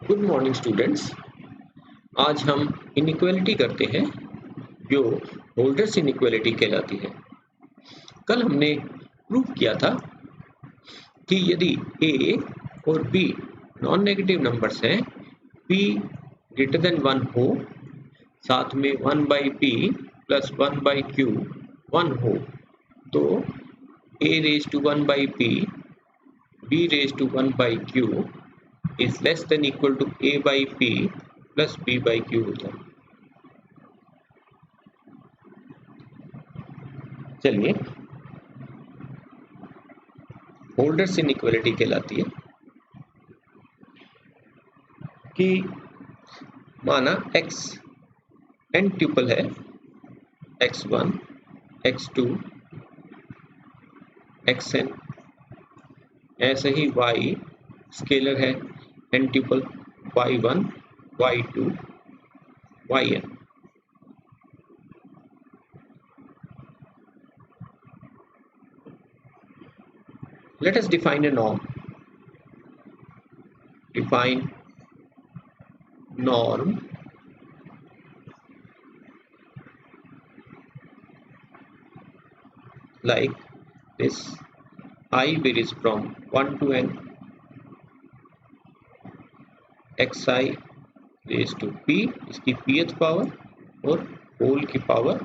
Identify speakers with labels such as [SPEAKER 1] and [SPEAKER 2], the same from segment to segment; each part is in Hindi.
[SPEAKER 1] Good morning students. आज हम इनइक्वालिटी करते हैं जो होल्डर्स इनइक्वालिटी कहलाती है। कल हमने प्रूव किया था कि यदि a और b नॉन नेगेटिव नंबर्स हैं, p ग्रेटर देन 1 हो, साथ में 1 by p plus 1 by q 1 हो, तो a raise to 1 by p b raise to 1 by q is less than equal to a by p plus b by q होता है। चलिए, होल्डर्स इनइक्वालिटी कहलाती है कि माना x n ट्यूपल है, x1 x2 xn, ऐसे ही y स्केलर है n tuple y1 y2 yn। Let us define a norm. Define norm like this. I varies from 1 to n, xi raised to p, इसकी pth पावर और होल की power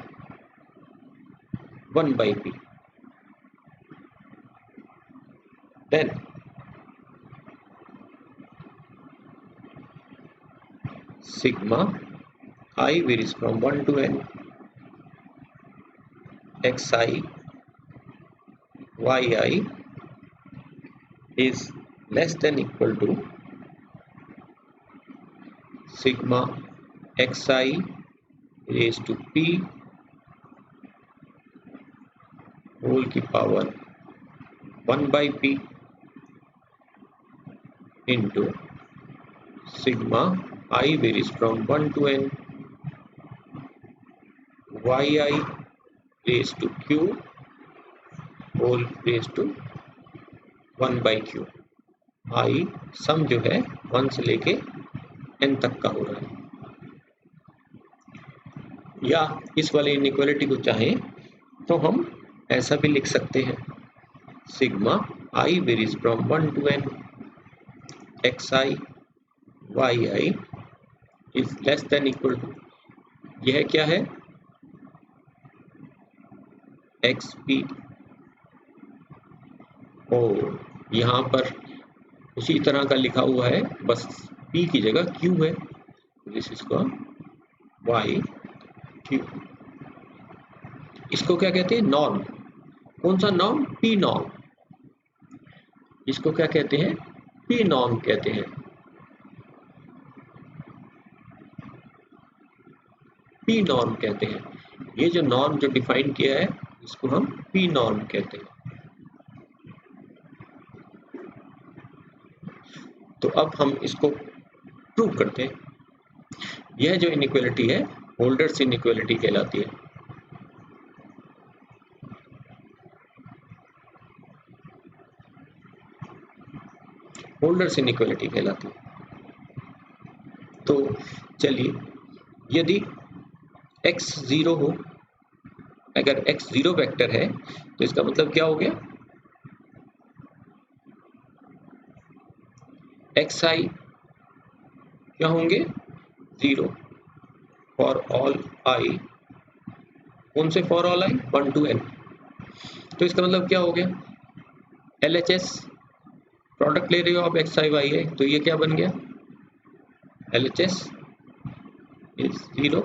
[SPEAKER 1] 1 by p। Then sigma I varies from 1 to n, xi yi is less than equal to sigma xi raised to p whole की power 1 by p into sigma I varies from 1 to n yi raised to q whole raised to 1 by q। i सम जो है 1 से लेके n तक का हो रहा है। या इस वाले इनइक्वालिटी को चाहें तो हम ऐसा भी लिख सकते हैं, sigma i varies from 1 to n xi yi is less than equal to, यह क्या है, xp, और यहाँ पर उसी तरह का लिखा हुआ है, बस p की जगह q है, दिस इज y q। इसको क्या कहते हैं, नॉर्म। कौन सा नॉर्म, p नॉर्म। इसको क्या कहते हैं, p नॉर्म कहते हैं। p नॉर्म कहते हैं। ये जो नॉर्म जो डिफाइन किया है इसको हम p नॉर्म कहते हैं। तो अब हम इसको प्रूव करते हैं। यह जो इनइक्वालिटी है होल्डर्स इनइक्वालिटी कहलाती है। होल्डर्स इनइक्वालिटी कहलाती है। तो चलिए, यदि x 0 हो, अगर x 0 वेक्टर है तो इसका मतलब क्या हो गया, xi क्या होंगे, 0 फॉर ऑल i। कौन से for all i, 1 to n। तो इसका मतलब क्या हो गया, LHS प्रोडक्ट ले रहे हो आप xi yi, तो ये क्या बन गया, LHS is 0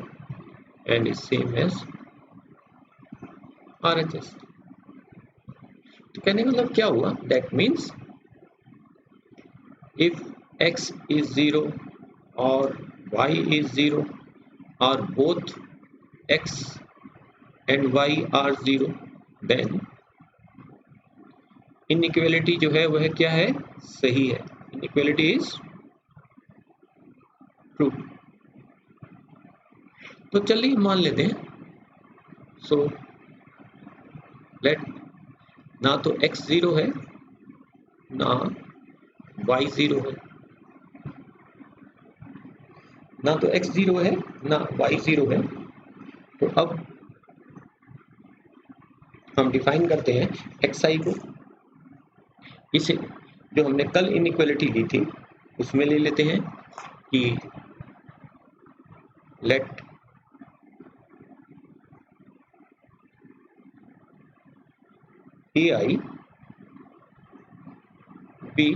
[SPEAKER 1] and is same as RHS। तो कहने का मतलब क्या हुआ, that means if x is 0 or y is 0 or both x and y are 0, then inequality जो है वह क्या है, सही है। Inequality is true. तो चलिए मान लेते हैं, सो लेट, ना तो x 0 है ना y 0 है, ना तो x 0 है ना y 0 है। तो अब हम डिफाइन करते हैं xi को। इसे जो हमने कल इनइक्वालिटी ली थी उसमें ले लेते हैं कि let ai be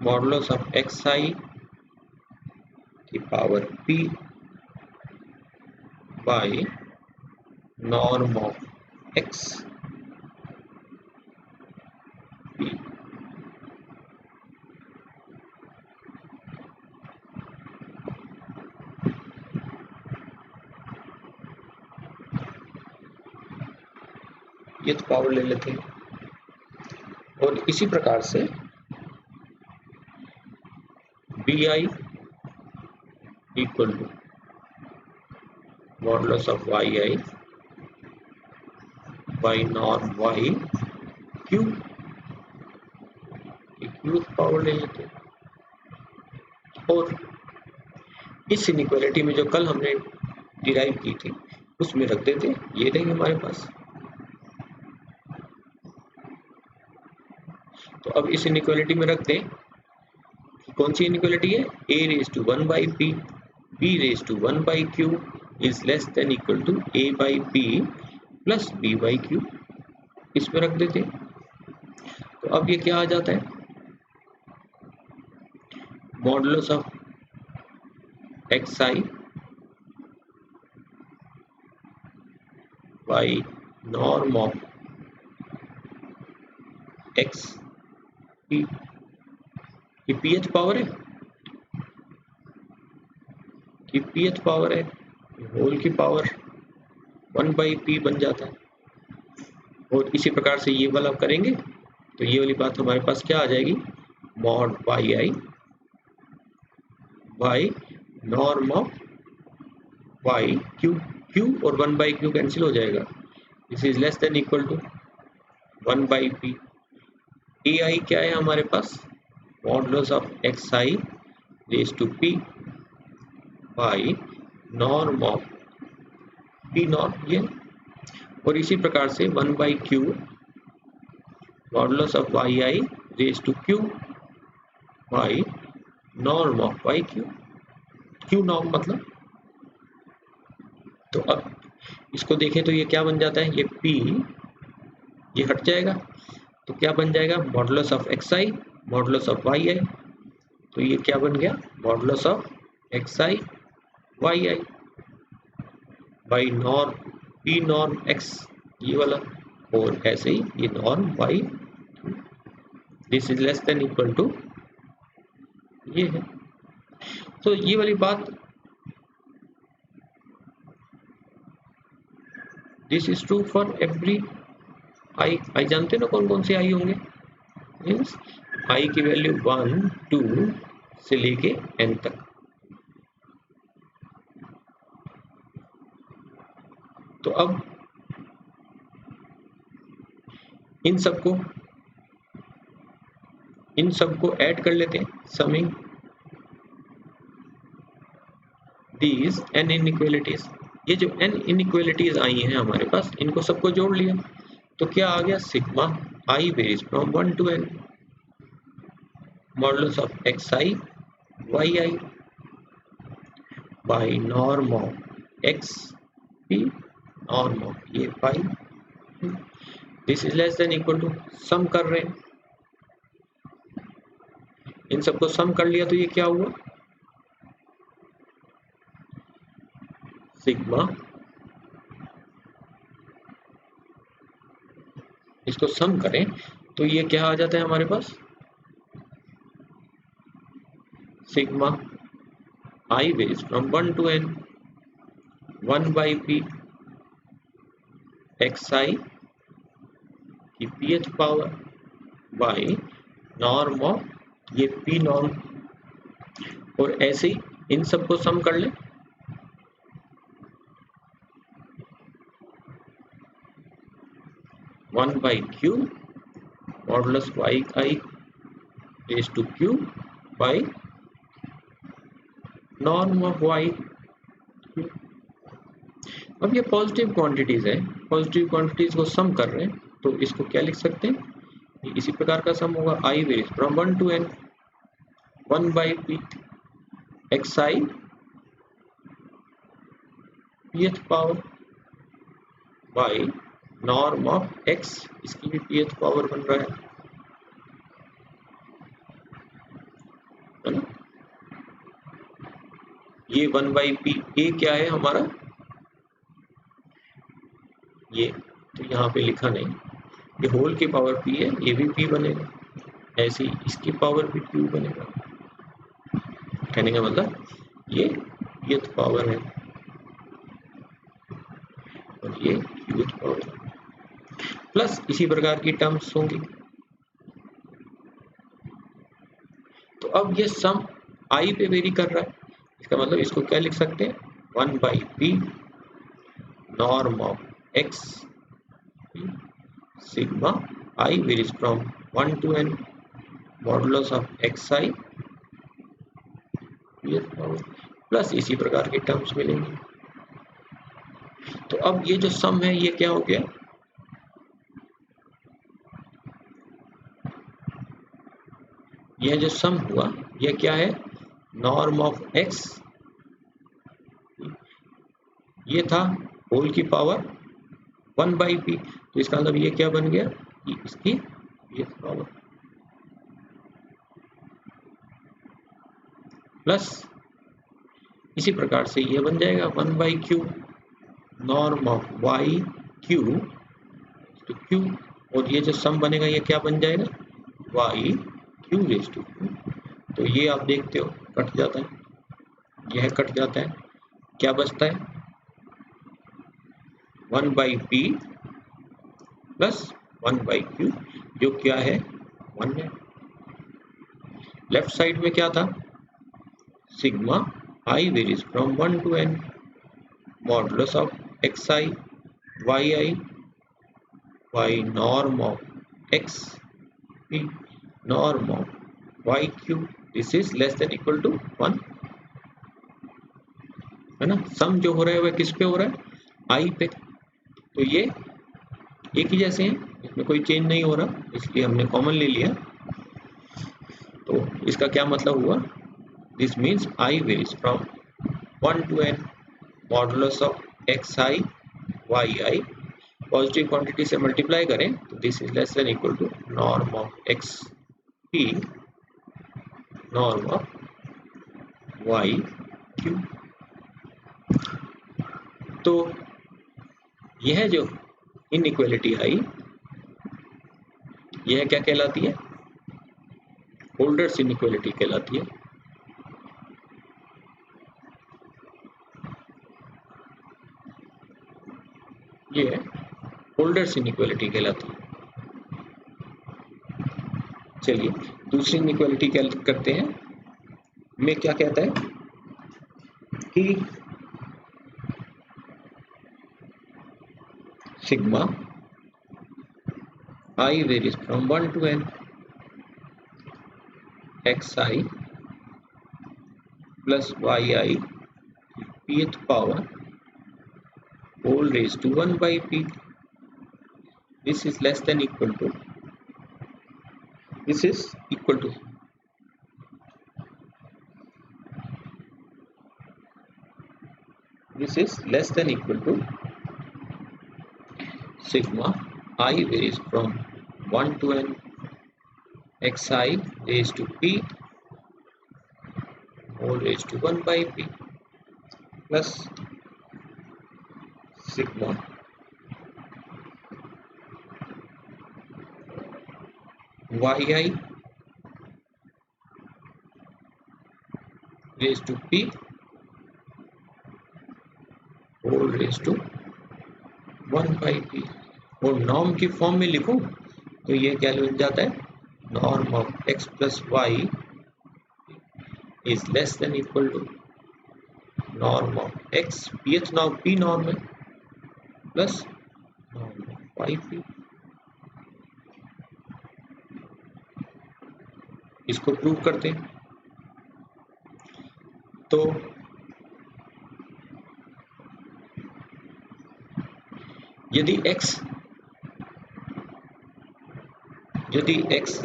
[SPEAKER 1] modulus of xi की power p by norm of x p। ये तो पावर ले लेते हैं और इसी प्रकार से bi equal to modulus of yi by norm y q power ले लेते हैं। और इस इनइक्वालिटी में जो कल हमने डिराइव की थी उसमें रख देते, ये रही हमारे पास। तो अब इस इनइक्वालिटी में रख दें, कौन सी इनइक्वालिटी है, a raise to 1 by p b raise to 1 by q is less than equal to a by p plus b by q। इसमें रख देते। तो अब ये क्या आ जाता है, modulus of xi by norm of x p। ये pth पावर है, कि pth पावर है, होल की पावर 1 बाई p बन जाता है। और इसी प्रकार से ये वाला करेंगे तो ये वाली बात हमारे पास क्या आ जाएगी, mod yi by norm of y q और 1 बाई q कैंसिल हो जाएगा। This is less than equal to 1 by p। ai क्या है हमारे पास, modulus of xi raise to p by norm of p not ये। और इसी प्रकार से 1 by q modulus of yi raise to q by norm of y q norm मतलब। तो अब इसको देखें तो ये क्या बन जाता है, ये p ये हट जाएगा तो क्या बन जाएगा, modulus of xi modulus of yi। तो ये क्या बन गया, modulus of xi yi by norm p norm x ये वाला, और ऐसे ही ये norm y। This is less than equal to ये है। तो ये वाली बात, this is true for every i जानते ना कौन कौन से आई होंगे, मीन्स आई की वैल्यू 1 2 से लेके n तक। तो अब इन सबको ऐड कर लेते हैं, समिंग दीज n इनइक्वालिटीज। ये जो n इनइक्वालिटीज आई हैं हमारे पास, इनको सबको जोड़ लिया तो क्या आ गया, sigma i varies from 1 to n modulus of xi yi by norm of xp norm of ये pi. This is less than equal to, sum कर रहे हैं, इन सबको सम कर लिया तो ये क्या हुआ, सिग्मा, इसको सम करें तो ये क्या आ जाता है हमारे पास, sigma i varies from 1 to n 1 by p xi की pth power by norm of ये p नॉर्म। और ऐसे ही इन सबको सम कर ले, one by q modulus y i raise to q by norm of y. अब ये पॉजिटिव क्वांटिटीज है, पॉजिटिव क्वांटिटीज को सम कर रहे हैं, तो इसको क्या लिख सकते हैं, इसी प्रकार का सम होगा i varies from 1 to n 1 by p xi pth power by norm of x, इसकी भी pth पावर बन रहा है ना। ये 1 by p, ये क्या है हमारा, ये तो यहाँ पे लिखा नहीं, ये होल की पावर p है, ये भी p बनेगा, ऐसे ही इसकी पावर भी q बनेगा। कहने का मतलब ये pth पावर है और ये qth पावर है, प्लस इसी प्रकार की टर्म्स होंगी। तो अब ये सम आई पे वेरी कर रहा है, इसका मतलब इसको क्या लिख सकते हैं, 1 by p norm of x sigma i varies from 1 to n modulus of xi plus इसी प्रकार के टर्म्स मिलेंगे। तो अब ये जो सम है ये क्या हो गया, यह जो सम हुआ यह क्या है, नॉर्म ऑफ x, ये था होल की पावर 1 by p, तो इसका मतलब ये क्या बन गया, ये इसकी pth पावर प्लस इसी प्रकार से ये बन जाएगा 1 by q norm of y q, तो q, और ये जो सम बनेगा ये क्या बन जाएगा, y q raise to q। तो ये आप देखते हो कट जाता है, यह कट जाता है, क्या बचता है 1 by p plus 1 by q, जो क्या है 1 है। लेफ्ट साइड में क्या था, sigma i varies from 1 to n modulus of xi yi y norm of x p norm of y q, this is less than equal to 1, है ना। सम जो हो रहा है वह किस पे हो रहा है, i पे, तो ये एक ही जैसे हैं, इसमें कोई चेंज नहीं हो रहा, इसलिए हमने कॉमन ले लिया। तो इसका क्या मतलब हुआ, this means i varies from 1 to n modulus of xi yi, positive quantity से मल्टीप्लाई करें तो this is less than equal to norm of x p norm of y q। तो यह जो इनइक्वालिटी आई, यह क्या कहलाती है, होल्डर्स इनइक्वालिटी कहलाती है। ये होल्डर्स इनइक्वालिटी कहलाती है। चलिए दूसरी इनइक्वालिटी क्या करते हैं, में क्या कहता है कि sigma i varies from 1 to n xi plus yi pth power whole raised to 1 by p, this is less than equal to, this is equal to, this is less than equal to sigma I varies from 1 to n xi raised to p whole raised to 1 by p plus sigma yi raised to p whole raised to 1 by p। और नॉर्म की फॉर्म में लिखूं तो ये क्या बन जाता है, norm of x plus y is less than equal to norm of x pth norm p norm है plus norm of y p। इसको प्रूव करते हैं, यदि x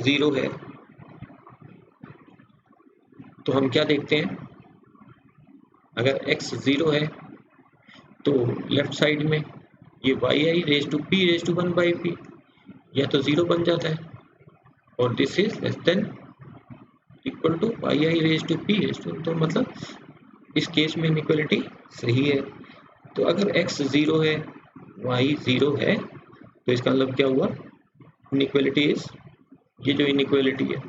[SPEAKER 1] 0 है तो हम क्या देखते हैं, अगर x 0 है तो लेफ्ट साइड में ये yi raise to p raise to 1/p या तो 0 बन जाता है, और this is less than equal to yi raise to p raise to, तो मतलब इस केस में इनइक्वालिटी सही है। तो अगर x 0 है y 0 है तो इसका मतलब क्या हुआ, इनइक्वालिटी इज, ये जो इनइक्वालिटी है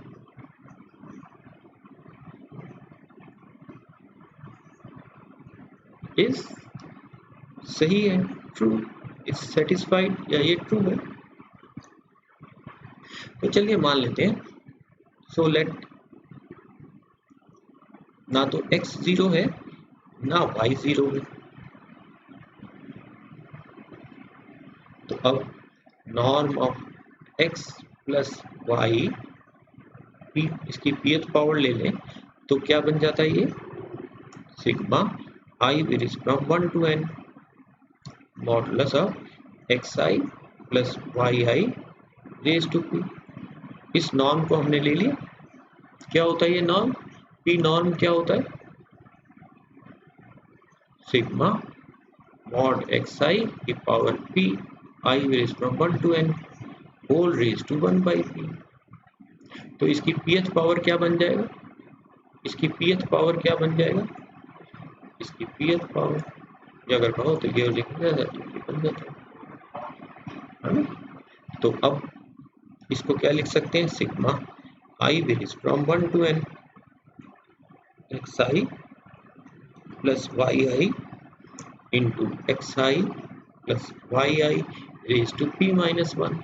[SPEAKER 1] इज सही है, ट्रू, इज सेटिस्फाइड, या ये ट्रू है। तो चलिए मान लेते हैं, सो लेट, ना तो x 0 है ना y 0 है, तो अब norm of x plus y, इसकी pth पावर ले लें तो क्या बन जाता है, ये sigma i varies from 1 to n modulus of xi plus yi raise to p। इस नॉर्म को हमने ले लिया, क्या होता है ये नॉर्म, p नॉर्म क्या होता है, सिग्मा मॉड xi की power p i raise from 1 to n whole raise to 1/p। तो इसकी pth पावर क्या बन जाएगा, इसकी pth पावर क्या बन जाएगा, इसकी pth पावर, या अगर कहो तो ये लिखा जाता है, ये बन जाता है ना। तो अब इसको क्या लिख सकते हैं, sigma i varies from 1 to n xi plus yi into xi plus yi raise to p minus 1।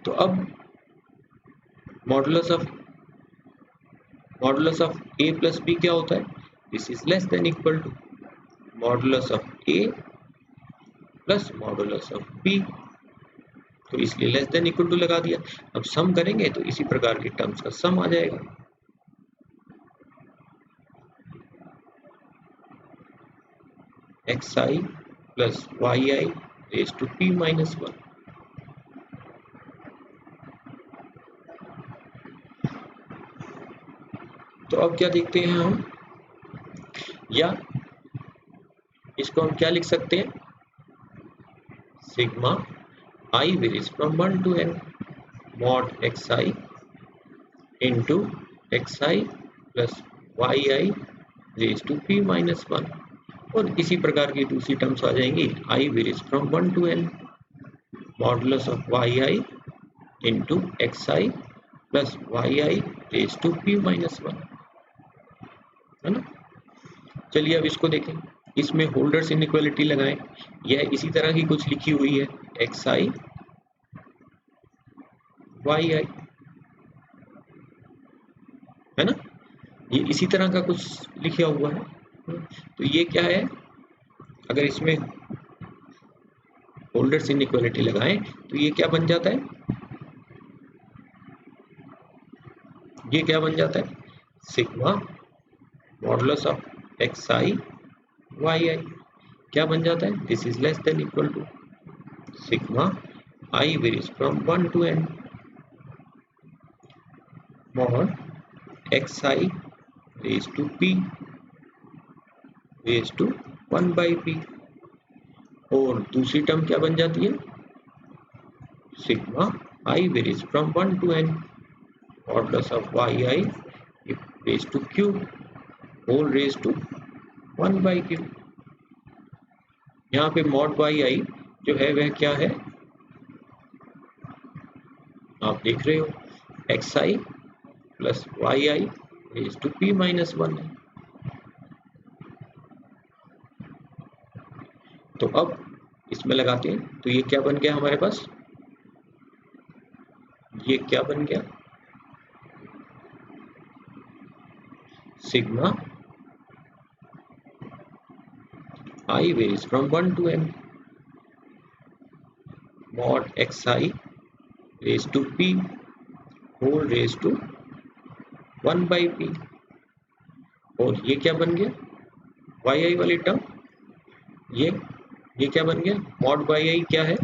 [SPEAKER 1] तो अब modulus of a plus b क्या होता है, this is less than equal to modulus of a plus modulus of b, तो इसलिए लेस देन इक्वल टू लगा दिया। अब सम करेंगे तो इसी प्रकार के टर्म्स का सम आ जाएगा, xi plus yi raise to p minus 1। तो अब क्या देखते हैं हम, या इसको हम क्या लिख सकते हैं, sigma i varies from 1 to n mod xi into xi plus yi raise to p minus 1, और इसी प्रकार की दूसरी टर्म्स आ जाएंगी, i varies from 1 to n modulus of yi into xi plus yi raise to p minus 1, है ना। चलिए अब इसको देखें, इसमें होल्डर्स इनइक्वालिटी लगाएं, यह इसी तरह की कुछ लिखी हुई है, xi yi, है ना, ये इसी तरह का कुछ लिखा हुआ है। तो ये क्या है, अगर इसमें होल्डर्स इनइक्वालिटी लगाएं तो ये क्या बन जाता है, ये क्या बन जाता है, sigma modulus of xi yi क्या बन जाता है, this is less than equal to sigma i varies from 1 to n mod xi raise to p raise to 1/p, और दूसरी टर्म क्या बन जाती है, sigma i varies from 1 to n modulus of yi raise to q whole raise to 1/q। यहाँ पे मॉड yi जो है वह क्या है, आप देख रहे हो, xi plus yi raise to p minus 1 है। तो अब इसमें लगाते हैं, तो ये क्या बन गया हमारे पास, ये क्या बन गया, sigma i varies from 1 to n mod xi raised to p whole raised to 1/p, और ये क्या बन गया, yi वाली टर्म, ये ये क्या बन गया, मॉड बाई आई क्या है,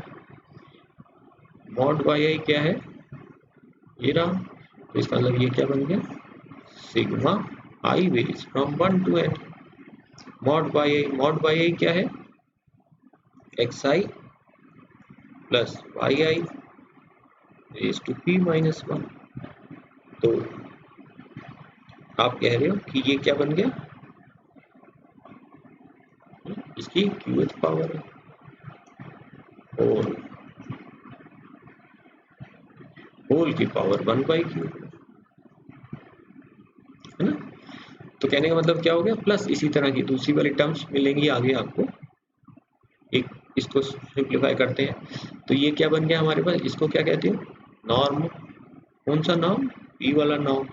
[SPEAKER 1] मॉड बाई आई क्या है, ये रहा। तो इसका मतलब ये क्या बन गया, sigma i varies from 1 to n। Mod by i क्या है, x i plus y i raise to p minus 1। तो आप कह रहे हो कि ये क्या बन गया, इसकी qth पावर है, और होल की पावर 1/q है ना। तो कहने का मतलब क्या हो गया, प्लस इसी तरह की दूसरी वाली टर्म्स मिलेंगी आगे आपको। एक इसको सिंप्लीफाई करते हैं, तो ये क्या बन गया हमारे पास, इसको क्या कहते हैं, नॉर्म। कौन सा नॉर्म, p वाला नॉर्म।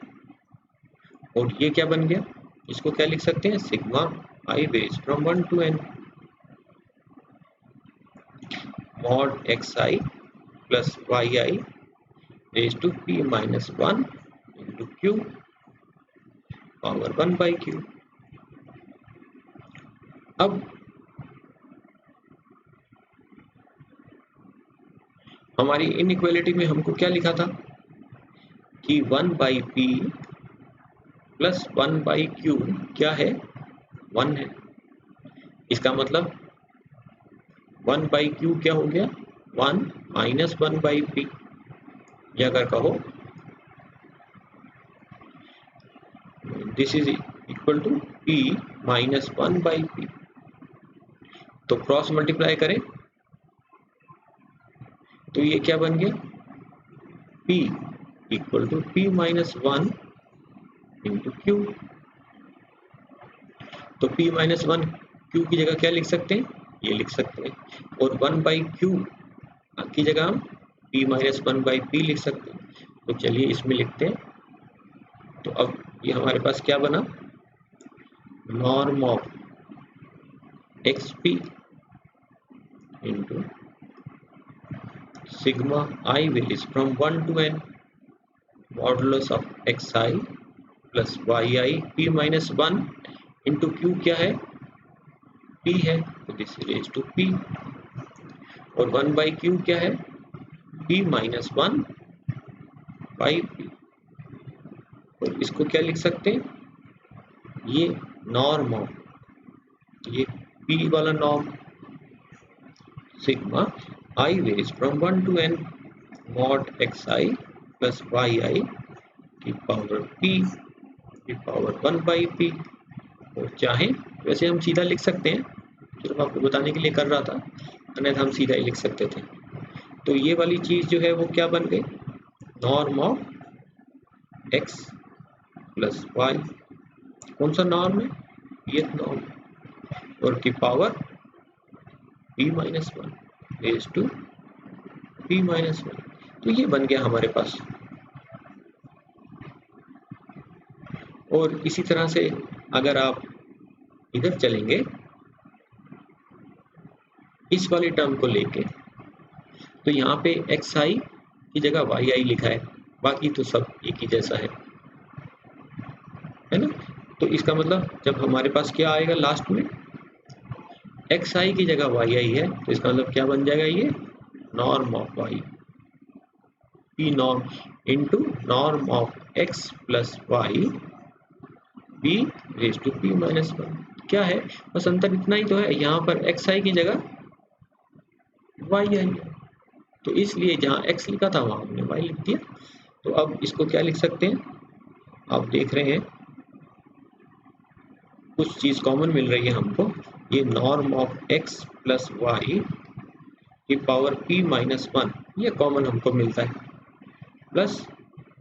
[SPEAKER 1] और ये क्या बन गया, इसको क्या लिख सकते हैं, sigma i varies from 1 to n mod x i plus y i raise to p minus 1 into q power 1/q। अब हमारी इनइक्वालिटी में हमको क्या लिखा था कि 1/p प्लस 1/q क्या है, 1 है। इसका मतलब 1/q क्या हो गया, 1 माइनस 1/p, या अगर कहो this is equal to p minus 1/p। तो क्रॉस मल्टीप्लाई करें तो ये क्या बन गया, p equal to p minus 1 into q. तो p माइनस 1 q की जगह क्या लिख सकते हैं, ये लिख सकते हैं, और 1/q की जगह हम p माइनस 1/p लिख सकते हैं। तो चलिए इसमें लिखते हैं। तो अब ये हमारे पास क्या बना, norm of xp into sigma i varies from 1 to n modulus of x i plus y i p minus 1 into q क्या है, p है, तो दिस रेज टू p, और 1/q क्या है, p माइनस 1/p। और इसको क्या लिख सकते हैं, ये नॉर्म ऑफ, ये p वाला norm, sigma i varies from 1 to n mod x i plus y i की पावर p की पावर 1/p। और चाहे वैसे हम सीधा लिख सकते हैं, सिर्फ आपको बताने के लिए कर रहा था, अन्यथा हम सीधा ही लिख सकते थे। तो ये वाली चीज जो है वो क्या बन गई, norm of x plus y. कौन सा नॉर्म है, ये नॉर्म, और की power p minus 1 raise to p minus 1। तो ये बन गया हमारे पास। और इसी तरह से अगर आप इधर चलेंगे इस वाली टर्म को लेके, तो यहाँ पे एक्स आई की जगह वाई आई लिखा है, बाकी तो सब एक ही जैसा है ना। तो इसका मतलब जब हमारे पास क्या आएगा लास्ट में, एक्स आई की जगह वाई आई है, तो इसका मतलब क्या बन जाएगा, ये norm of y p norm into norm of x plus y b raise to p minus 1। क्या है बस अंतर इतना ही तो है, यहाँ पर एक्स आई की जगह वाई आई है, तो इसलिए जहाँ x लिखा था वहां हमने y लिख दिया। तो अब इसको क्या लिख सकते हैं, आप देख रहे हैं कुछ चीज कॉमन मिल रही है हमको, ये norm of x plus y की पावर p माइनस 1 ये कॉमन हमको मिलता है, plus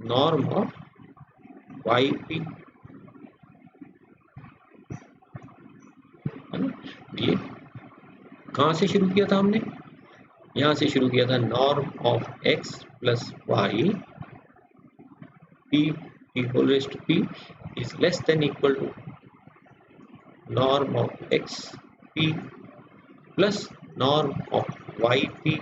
[SPEAKER 1] norm of y p, है ना। ये कहाँ से शुरू किया था हमने, यहाँ से शुरू किया था, norm of x plus y p whole raise to p is less than equal to norm of x p plus norm of y p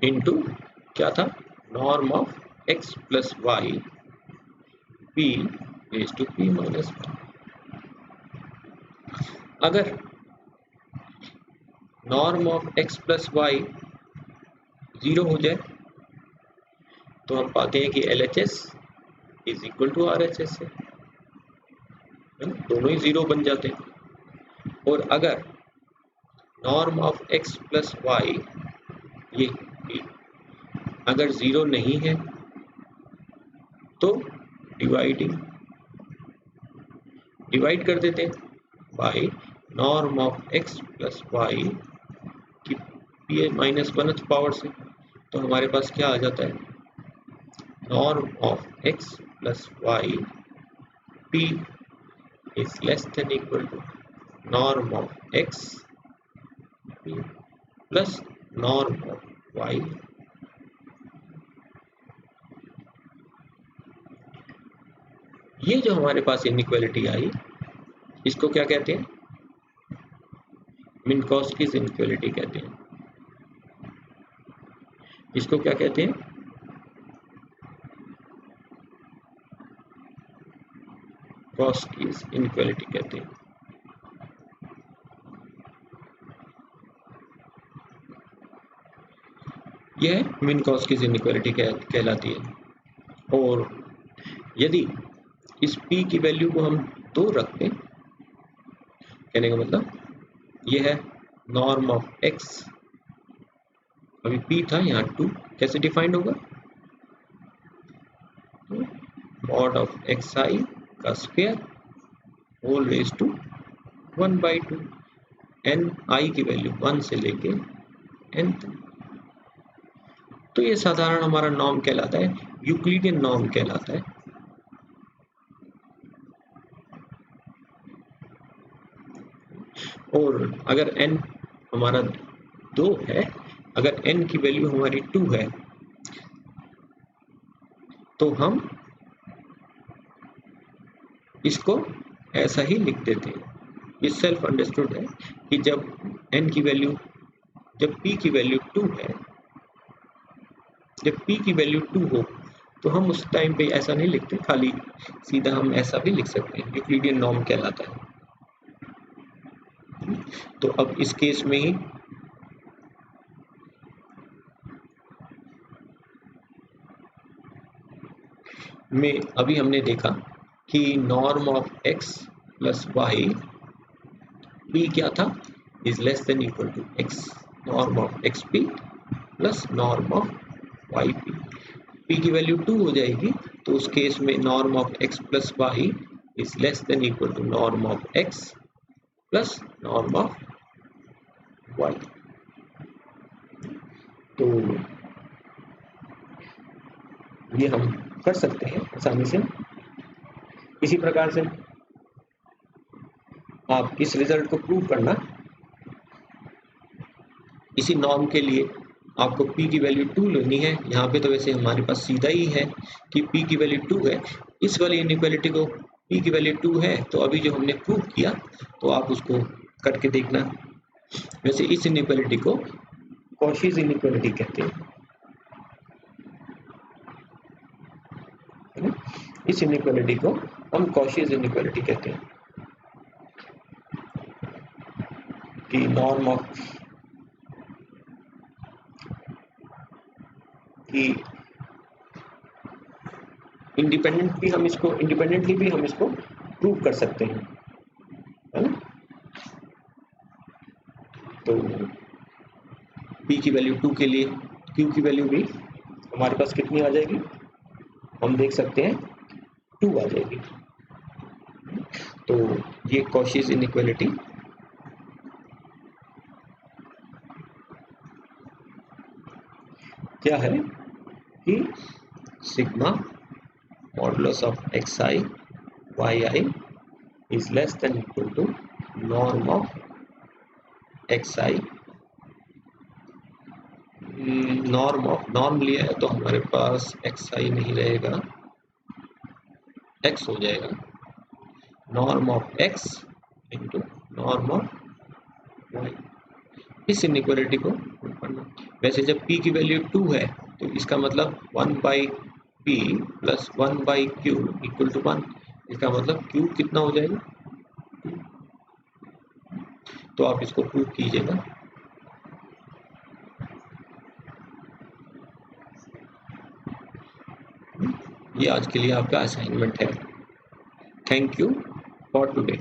[SPEAKER 1] into क्या था, norm of x plus y p raise to p minus 1। अगर norm of x plus y 0 हो जाए तो हम पाते हैं कि LHS is equal to RHS है, दोनों ही 0 बन जाते हैं। और अगर norm of x plus y ये p अगर 0 नहीं है तो डिवाइड कर देते हैं by norm of x plus y की p माइनस 1th पावर से। तो हमारे पास क्या आ जाता है, norm of x plus y p is less than equal to norm of x p plus norm of y। ये जो हमारे पास इनइक्वालिटी आई इसको क्या कहते हैं, मिन्कोस्कीज इनइक्वालिटी कहते हैं। इसको क्या कहते हैं, मिन्कोस्कीज इनइक्वालिटी कहते हैं। यह मिन्कोस्कीज इनइक्वालिटी कहलाती है। और यदि इस p की वैल्यू को हम 2 रखते हैं, कहने का मतलब यह है नॉर्म ऑफ x, अभी p था यहाँ 2, कैसे डिफाइंड होगा, मॉड ऑफ xi का square whole raise to 1/2, n i की वैल्यू 1 से लेके n तक। तो ये साधारण हमारा नॉर्म कहलाता है, यूक्लिडियन नॉर्म कहलाता है। और अगर n हमारा 2 है, अगर n की वैल्यू हमारी 2 है तो हम इसको ऐसा ही लिख देते हैं। ये सेल्फ अंडरस्टूड है कि जब n की वैल्यू, जब p की वैल्यू 2 है, जब p की वैल्यू 2 हो तो हम उस टाइम पे ऐसा नहीं लिखते, खाली सीधा हम ऐसा भी लिख सकते हैं, यूक्लिडियन नॉर्म कहलाता है। तो अब इस केस में ही में अभी हमने देखा कि norm of x plus y p क्या था, is less than equal to x norm of xp plus norm of yp। p की वैल्यू 2 हो जाएगी तो उस केस में norm of x plus y is less than equal to norm of x plus norm of y। तो ये हम कर सकते हैं आसानी से। इसी प्रकार से आप इस रिजल्ट को प्रूव करना, इसी नॉर्म के लिए आपको p की वैल्यू 2 लेनी है। यहाँ पे तो वैसे हमारे पास सीधा ही है कि p की वैल्यू 2 है। इस वाली इनइक्वालिटी को p की वैल्यू 2 है, तो अभी जो हमने प्रूव किया तो आप उसको करके देखना। वैसे इस इनइक्वालिटी को कॉशीज इनइक्वालिटी कहते हैं। इस इनइक्वालिटी को हम कॉशीज इनइक्वालिटी कहते हैं कि नॉर्म ऑफ कि इंडिपेंडेंटली भी हम इसको प्रूव कर सकते हैं, है ना। तो p की वैल्यू 2 के लिए q की वैल्यू भी हमारे पास कितनी आ जाएगी, हम देख सकते हैं 2 आ जाएगी। तो ये कॉशीज इनइक्वालिटी क्या है कि sigma modulus of xi yi is less than equal to norm of xi। Norm लिया है तो हमारे पास xi नहीं रहेगा, x हो जाएगा, norm of x into norm of y। इस इनइक्वालिटी को प्रूव करना। वैसे जब p की वैल्यू 2 है तो इसका मतलब 1/p plus 1/q equal to 1। इसका मतलब q कितना हो जाएगा, तो आप इसको प्रूव कीजिएगा। ये आज के लिए आपका असाइनमेंट है। Thank you for today.